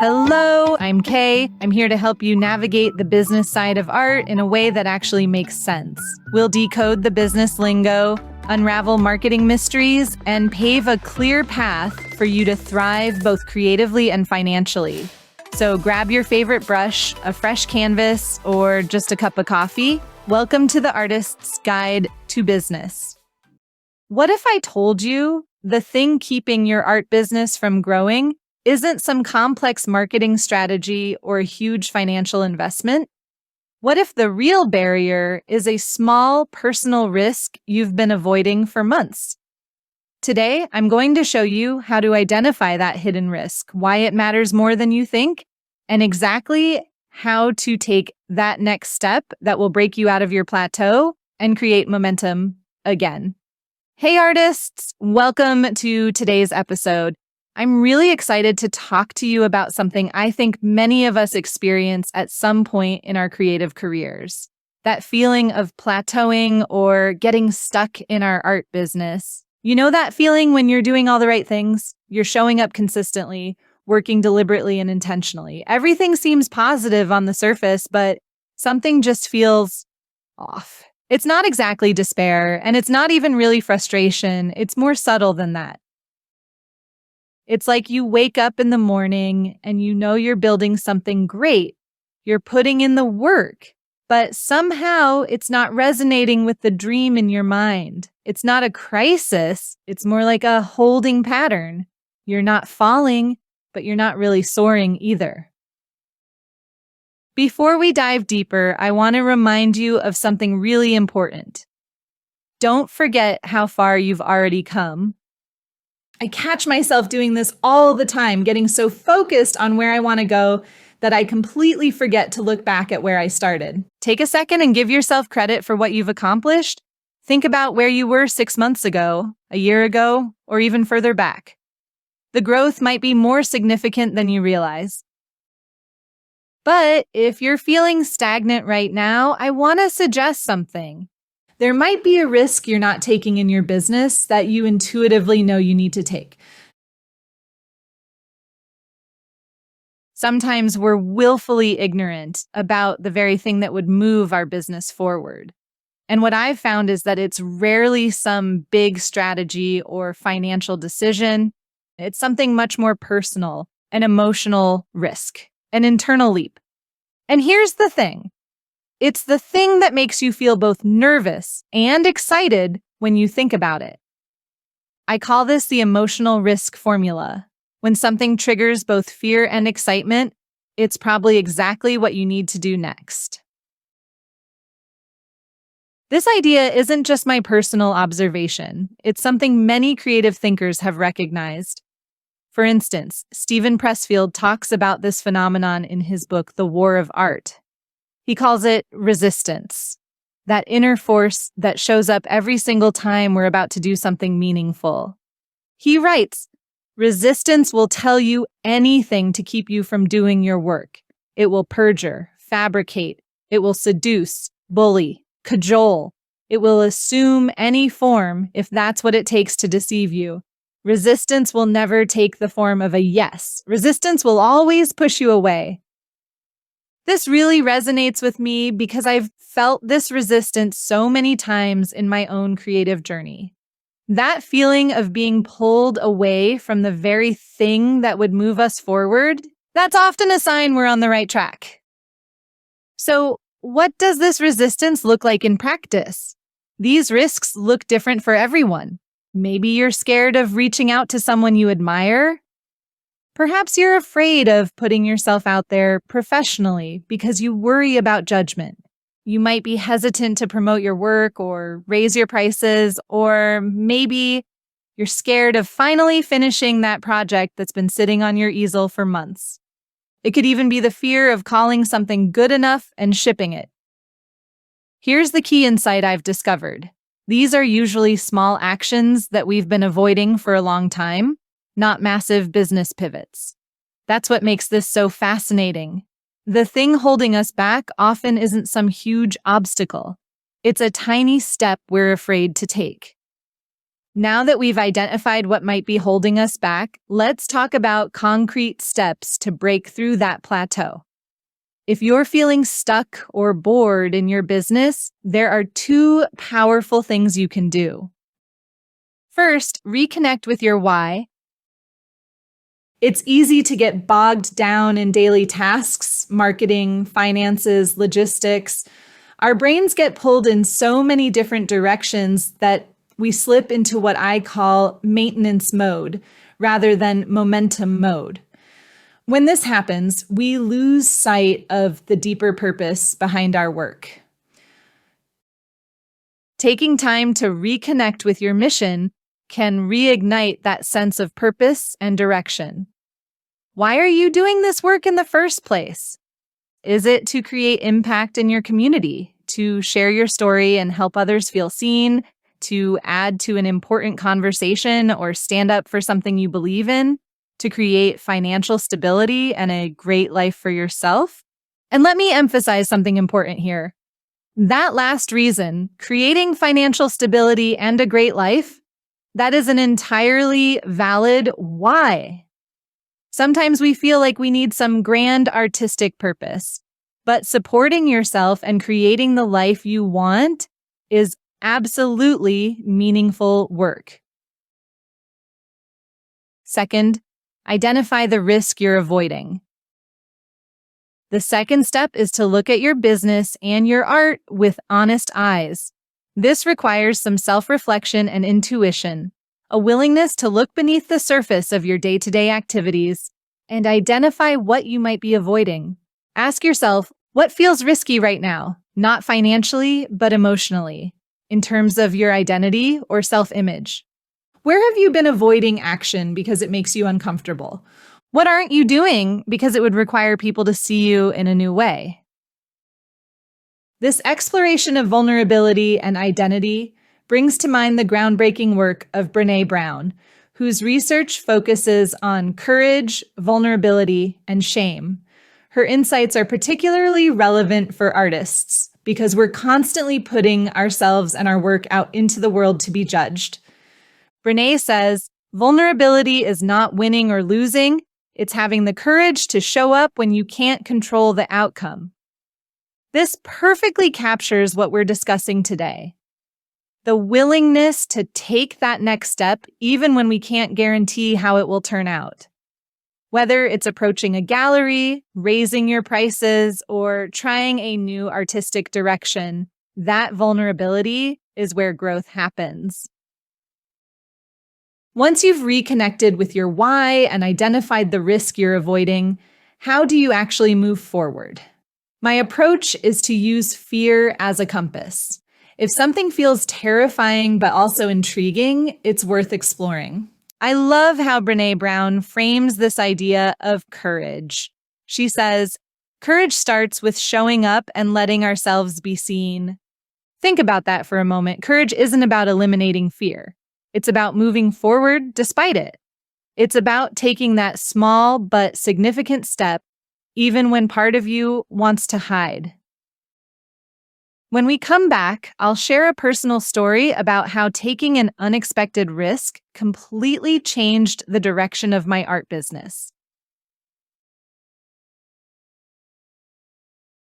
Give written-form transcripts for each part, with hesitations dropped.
Hello, I'm Kay. I'm here to help you navigate the business side of art in a way that actually makes sense. We'll decode the business lingo, unravel marketing mysteries, and pave a clear path for you to thrive both creatively and financially. So grab your favorite brush, a fresh canvas, or just a cup of coffee. Welcome to the Artist's Guide to Business. What if I told you the thing keeping your art business from growing isn't some complex marketing strategy or a huge financial investment? What if the real barrier is a small personal risk you've been avoiding for months? Today, I'm going to show you how to identify that hidden risk, why it matters more than you think, and exactly how to take that next step that will break you out of your plateau and create momentum again. Hey artists, welcome to today's episode. I'm really excited to talk to you about something I think many of us experience at some point in our creative careers. That feeling of plateauing or getting stuck in our art business. You know that feeling when you're doing all the right things? You're showing up consistently, working deliberately and intentionally. Everything seems positive on the surface, but something just feels off. It's not exactly despair, and it's not even really frustration. It's more subtle than that. It's like you wake up in the morning and you know you're building something great. You're putting in the work, but somehow it's not resonating with the dream in your mind. It's not a crisis. It's more like a holding pattern. You're not falling, but you're not really soaring either. Before we dive deeper, I want to remind you of something really important. Don't forget how far you've already come. I catch myself doing this all the time, getting so focused on where I want to go that I completely forget to look back at where I started. Take a second and give yourself credit for what you've accomplished. Think about where you were 6 months ago, a year ago, or even further back. The growth might be more significant than you realize. But if you're feeling stagnant right now, I want to suggest something. There might be a risk you're not taking in your business that you intuitively know you need to take. Sometimes we're willfully ignorant about the very thing that would move our business forward. And what I've found is that it's rarely some big strategy or financial decision. It's something much more personal, an emotional risk, an internal leap. And here's the thing. It's the thing that makes you feel both nervous and excited when you think about it. I call this the emotional risk formula. When something triggers both fear and excitement, it's probably exactly what you need to do next. This idea isn't just my personal observation. It's something many creative thinkers have recognized. For instance, Steven Pressfield talks about this phenomenon in his book, The War of Art. He calls it resistance, that inner force that shows up every single time we're about to do something meaningful. He writes, resistance will tell you anything to keep you from doing your work. It will perjure, fabricate. It will seduce, bully, cajole. It will assume any form if that's what it takes to deceive you. Resistance will never take the form of a yes. Resistance will always push you away. This really resonates with me because I've felt this resistance so many times in my own creative journey. That feeling of being pulled away from the very thing that would move us forward, that's often a sign we're on the right track. So, what does this resistance look like in practice? These risks look different for everyone. Maybe you're scared of reaching out to someone you admire. Perhaps you're afraid of putting yourself out there professionally because you worry about judgment. You might be hesitant to promote your work or raise your prices, or maybe you're scared of finally finishing that project that's been sitting on your easel for months. It could even be the fear of calling something good enough and shipping it. Here's the key insight I've discovered. These are usually small actions that we've been avoiding for a long time, not massive business pivots. That's what makes this so fascinating. The thing holding us back often isn't some huge obstacle. It's a tiny step we're afraid to take. Now that we've identified what might be holding us back, let's talk about concrete steps to break through that plateau. If you're feeling stuck or bored in your business, there are two powerful things you can do. First, reconnect with your why. It's easy to get bogged down in daily tasks, marketing, finances, logistics. Our brains get pulled in so many different directions that we slip into what I call maintenance mode rather than momentum mode. When this happens, we lose sight of the deeper purpose behind our work. Taking time to reconnect with your mission can reignite that sense of purpose and direction. Why are you doing this work in the first place? Is it to create impact in your community, to share your story and help others feel seen, to add to an important conversation or stand up for something you believe in, to create financial stability and a great life for yourself? And let me emphasize something important here. That last reason, creating financial stability and a great life, that is an entirely valid why. Sometimes we feel like we need some grand artistic purpose, but supporting yourself and creating the life you want is absolutely meaningful work. Second, identify the risk you're avoiding. The second step is to look at your business and your art with honest eyes. This requires some self-reflection and intuition, a willingness to look beneath the surface of your day-to-day activities and identify what you might be avoiding. Ask yourself, what feels risky right now? Not financially, but emotionally, in terms of your identity or self-image. Where have you been avoiding action because it makes you uncomfortable? What aren't you doing because it would require people to see you in a new way? This exploration of vulnerability and identity brings to mind the groundbreaking work of Brené Brown, whose research focuses on courage, vulnerability, and shame. Her insights are particularly relevant for artists because we're constantly putting ourselves and our work out into the world to be judged. Brené says, vulnerability is not winning or losing, it's having the courage to show up when you can't control the outcome. This perfectly captures what we're discussing today. The willingness to take that next step, even when we can't guarantee how it will turn out. Whether it's approaching a gallery, raising your prices, or trying a new artistic direction, that vulnerability is where growth happens. Once you've reconnected with your why and identified the risk you're avoiding, how do you actually move forward? My approach is to use fear as a compass. If something feels terrifying but also intriguing, it's worth exploring. I love how Brené Brown frames this idea of courage. She says, courage starts with showing up and letting ourselves be seen. Think about that for a moment. Courage isn't about eliminating fear. It's about moving forward despite it. It's about taking that small but significant step, even when part of you wants to hide. When we come back, I'll share a personal story about how taking an unexpected risk completely changed the direction of my art business.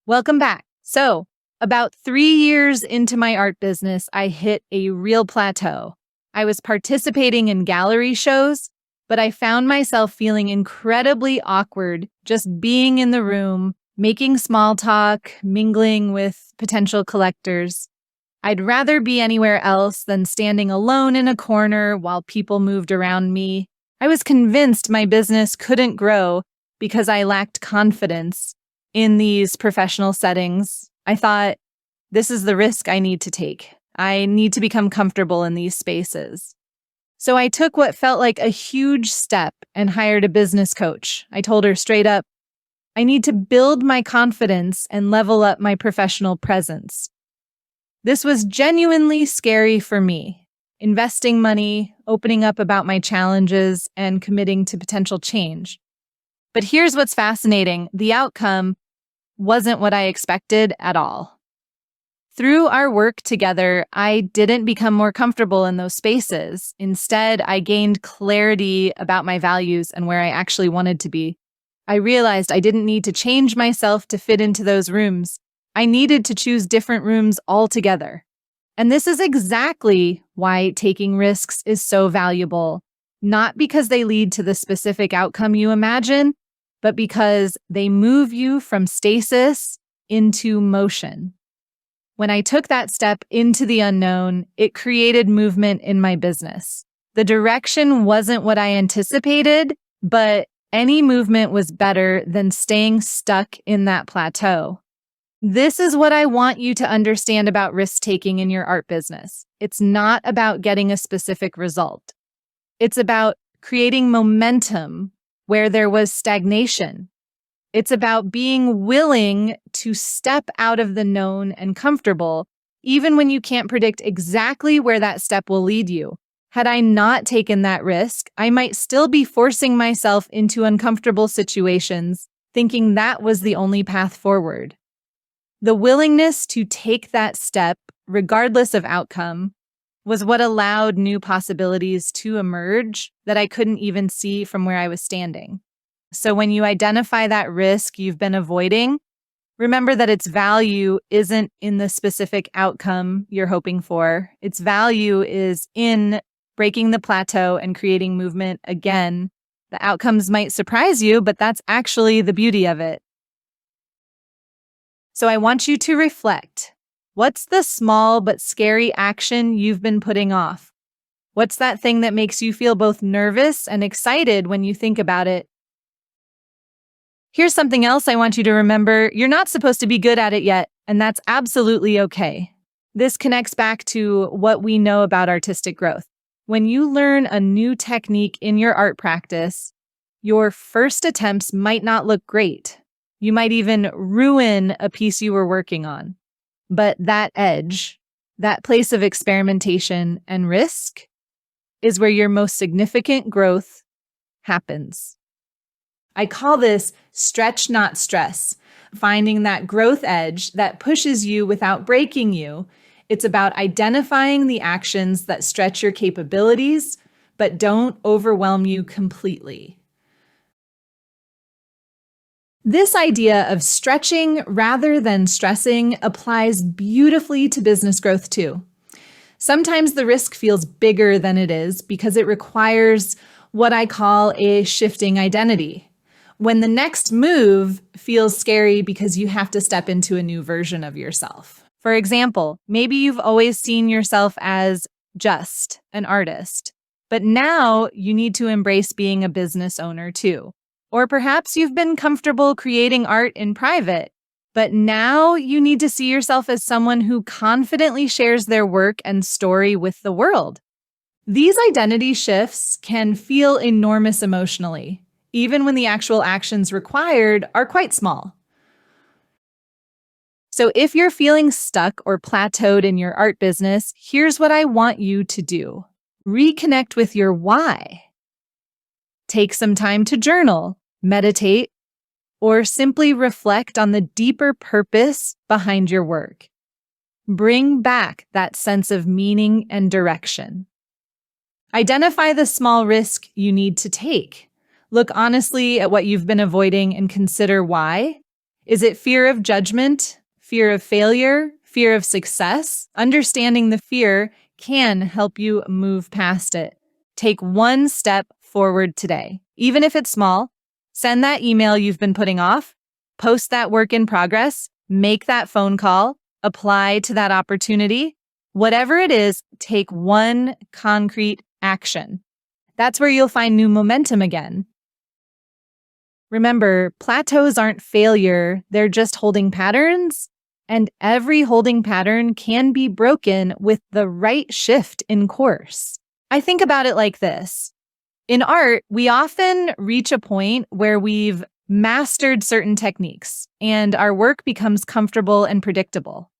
Welcome back. So, about 3 years into my art business, I hit a real plateau. I was participating in gallery shows, but I found myself feeling incredibly awkward just being in the room, making small talk, mingling with potential collectors. I'd rather be anywhere else than standing alone in a corner while people moved around me. I was convinced my business couldn't grow because I lacked confidence in these professional settings. I thought, this is the risk I need to take. I need to become comfortable in these spaces. So I took what felt like a huge step and hired a business coach. I told her straight up, I need to build my confidence and level up my professional presence. This was genuinely scary for me, investing money, opening up about my challenges, and committing to potential change. But here's what's fascinating. The outcome wasn't what I expected at all. Through our work together, I didn't become more comfortable in those spaces. Instead, I gained clarity about my values and where I actually wanted to be. I realized I didn't need to change myself to fit into those rooms. I needed to choose different rooms altogether. And this is exactly why taking risks is so valuable. Not because they lead to the specific outcome you imagine, but because they move you from stasis into motion. When I took that step into the unknown, it created movement in my business. The direction wasn't what I anticipated, but any movement was better than staying stuck in that plateau. This is what I want you to understand about risk-taking in your art business. It's not about getting a specific result. It's about creating momentum where there was stagnation. It's about being willing to step out of the known and comfortable, even when you can't predict exactly where that step will lead you. Had I not taken that risk, I might still be forcing myself into uncomfortable situations, thinking that was the only path forward. The willingness to take that step, regardless of outcome, was what allowed new possibilities to emerge that I couldn't even see from where I was standing. So when you identify that risk you've been avoiding, remember that its value isn't in the specific outcome you're hoping for. Its value is in breaking the plateau and creating movement again. The outcomes might surprise you, but that's actually the beauty of it. So I want you to reflect. What's the small but scary action you've been putting off? What's that thing that makes you feel both nervous and excited when you think about it? Here's something else I want you to remember. You're not supposed to be good at it yet, and that's absolutely okay. This connects back to what we know about artistic growth. When you learn a new technique in your art practice, your first attempts might not look great. You might even ruin a piece you were working on. But that edge, that place of experimentation and risk, is where your most significant growth happens. I call this stretch, not stress. Finding that growth edge that pushes you without breaking you. It's about identifying the actions that stretch your capabilities, but don't overwhelm you completely. This idea of stretching rather than stressing applies beautifully to business growth too. Sometimes the risk feels bigger than it is because it requires what I call a shifting identity. When the next move feels scary because you have to step into a new version of yourself. For example, maybe you've always seen yourself as just an artist, but now you need to embrace being a business owner too. Or perhaps you've been comfortable creating art in private, but now you need to see yourself as someone who confidently shares their work and story with the world. These identity shifts can feel enormous emotionally, even when the actual actions required are quite small. So if you're feeling stuck or plateaued in your art business, here's what I want you to do. Reconnect with your why. Take some time to journal, meditate, or simply reflect on the deeper purpose behind your work. Bring back that sense of meaning and direction. Identify the small risk you need to take. Look honestly at what you've been avoiding and consider why. Is it fear of judgment, fear of failure, fear of success? Understanding the fear can help you move past it. Take one step forward today. Even if it's small, send that email you've been putting off, post that work in progress, make that phone call, apply to that opportunity. Whatever it is, take one concrete action. That's where you'll find new momentum again. Remember, plateaus aren't failure, they're just holding patterns, and every holding pattern can be broken with the right shift in course. I think about it like this. In art, we often reach a point where we've mastered certain techniques, and our work becomes comfortable and predictable.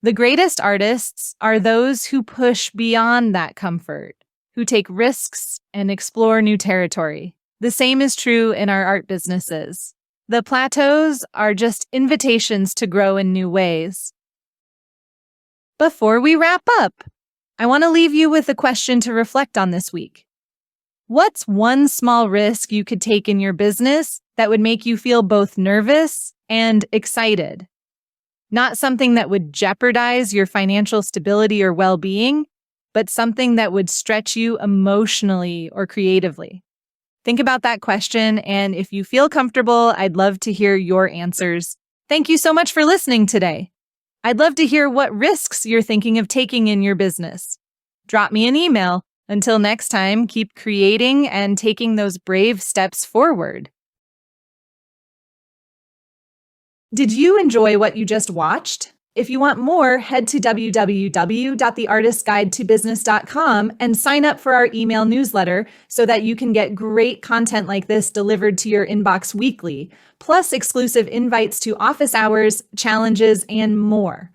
The greatest artists are those who push beyond that comfort, who take risks and explore new territory. The same is true in our art businesses. The plateaus are just invitations to grow in new ways. Before we wrap up, I want to leave you with a question to reflect on this week. What's one small risk you could take in your business that would make you feel both nervous and excited? Not something that would jeopardize your financial stability or well-being, but something that would stretch you emotionally or creatively. Think about that question, and if you feel comfortable, I'd love to hear your answers. Thank you so much for listening today. I'd love to hear what risks you're thinking of taking in your business. Drop me an email. Until next time, keep creating and taking those brave steps forward. Did you enjoy what you just watched? If you want more, head to www.theartistguidetobusiness.com and sign up for our email newsletter so that you can get great content like this delivered to your inbox weekly, plus exclusive invites to office hours, challenges, and more.